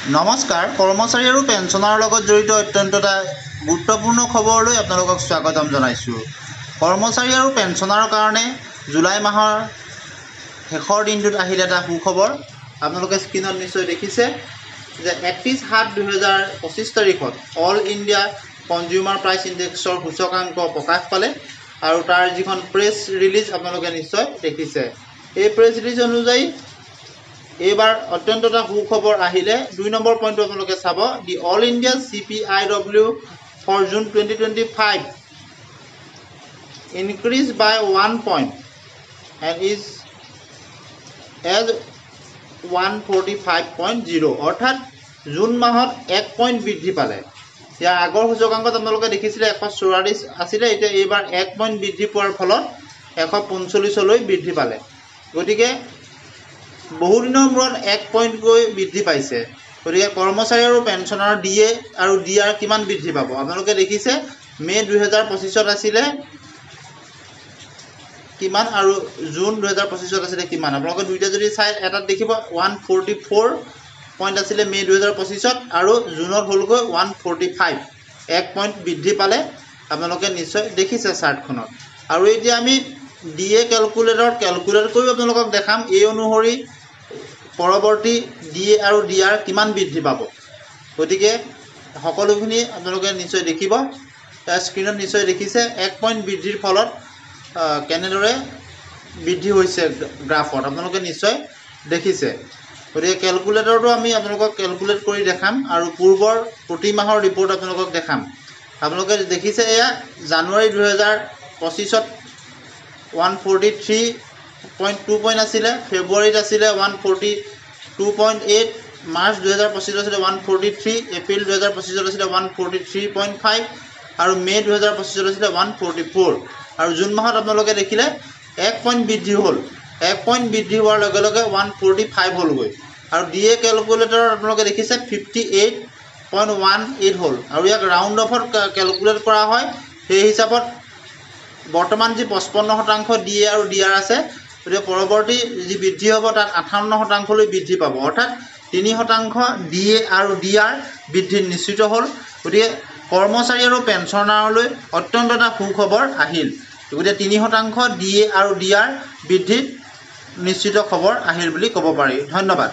নমস্কাৰ কৰ্মচাৰী আৰু পেঞ্চনাৰৰ লগত জড়িত অত্যন্ত এটা গুৰুত্বপূৰ্ণ খবৰলৈ আপোনালোকক স্বাগতম জনাইছোঁ। কৰ্মচাৰী আৰু পেঞ্চনাৰৰ কাৰণে জুলাই মাহৰ শেষৰ দিনটোত আহিলে এটা সুখবৰ। আপোনালোকে স্ক্ৰীনত নিশ্চয় দেখিছে যে 31/7/2025 তাৰিখত অল ইণ্ডিয়া কনজিউমাৰ প্ৰাইচ ইণ্ডেক্সৰ সূচকাংক প্ৰকাশ পালে আৰু তাৰ যিখন প্ৰেছ ৰিলিজ আপোনালোকে নিশ্চয় দেখিছে। এই প্ৰেছ ৰিলিজ অনুযায়ী এইবাৰ অত্যন্ত এটা সুখবৰ আহিলে। 2 নম্বৰ পইণ্টটো আপোনালোকে চাব, the all India CPIW for June 2025 increase by 1 point and is as 145.0, অৰ্থাৎ জুন মাহত 1 পইণ্ট বৃদ্ধি পালে। ইয়াৰ আগৰ সূচকাংকত আপোনালোকে দেখিছিলে 144 আছিলে, এতিয়া এইবাৰ 1 পইণ্ট বৃদ্ধি পোৱাৰ ফলত 145লৈ বৃদ্ধি পালে। গতিকে বহুদিনৰ মূৰত 1 পইণ্ট গৈ বৃদ্ধি পাইছে। গতিকে কৰ্মচাৰী আৰু পেঞ্চনাৰ DA আৰু DR কিমান বৃদ্ধি পাব আপোনালোকে দেখিছে। মে' 2025 আছিলে কিমান আৰু জুন 2025 আছিলে কিমান, আপোনালোকে দুইটা যদি চাই এটাত দেখিব 144 পইণ্ট আছিলে মে' 2025 আৰু জুনত হ'লগৈ 145, 1 পইণ্ট বৃদ্ধি পালে আপোনালোকে নিশ্চয় দেখিছে চাৰ্টখনত। আৰু এতিয়া আমি DA কেলকুলেট কৰি আপোনালোকক দেখাম। এই অনুসৰি পৰৱৰ্তী DA আৰু DR কিমান বৃদ্ধি পাব। গতিকে সকলোখিনি আপোনালোকে নিশ্চয় দেখিব। স্ক্ৰীনত নিশ্চয় দেখিছে 1 পইণ্ট বৃদ্ধিৰ ফলত কেনেদৰে বৃদ্ধি হৈছে গ্ৰাফত আপোনালোকে নিশ্চয় দেখিছে। গতিকে কেলকুলেটৰটো আমি আপোনালোকক কেলকুলেট কৰি দেখাম আৰু পূৰ্বৰ প্ৰতি মাহৰ ৰিপৰ্ট আপোনালোকক দেখাম। আপোনালোকে দেখিছে এয়া জানুৱাৰী 2025ত 143.2 পইণ্ট আছিলে, ফেব্ৰুৱাৰীত আছিলে 142.8, মাৰ্চ 2025 আছিলে 143, এপ্ৰিল 2025 আছিলে 143.5 আৰু মে' 2025 আছিলে 144 আৰু জুন মাহত আপোনালোকে দেখিলে 1 পইণ্ট বৃদ্ধি হ'ল। 1 পইণ্ট বৃদ্ধি হোৱাৰ লগে লগে 145 হ'লগৈ আৰু DA কেলকুলেটৰত আপোনালোকে দেখিছে 58.18 হ'ল আৰু ইয়াক ৰাউণ্ড অফত কেলকুলেট কৰা হয়। সেই হিচাপত বৰ্তমান যি 55% DA আৰু DR আছে, গতিকে পৰৱৰ্তী যি বৃদ্ধি হ'ব তাত 58%লৈ বৃদ্ধি পাব, অৰ্থাৎ 3% DA আৰু DR বৃদ্ধিত নিশ্চিত হ'ল। গতিকে কৰ্মচাৰী আৰু পেঞ্চনাৰলৈ অত্যন্ত এটা সুখবৰ আহিল। গতিকে 3% DA আৰু DR বৃদ্ধিত নিশ্চিত খবৰ আহিল বুলি ক'ব পাৰি। ধন্যবাদ।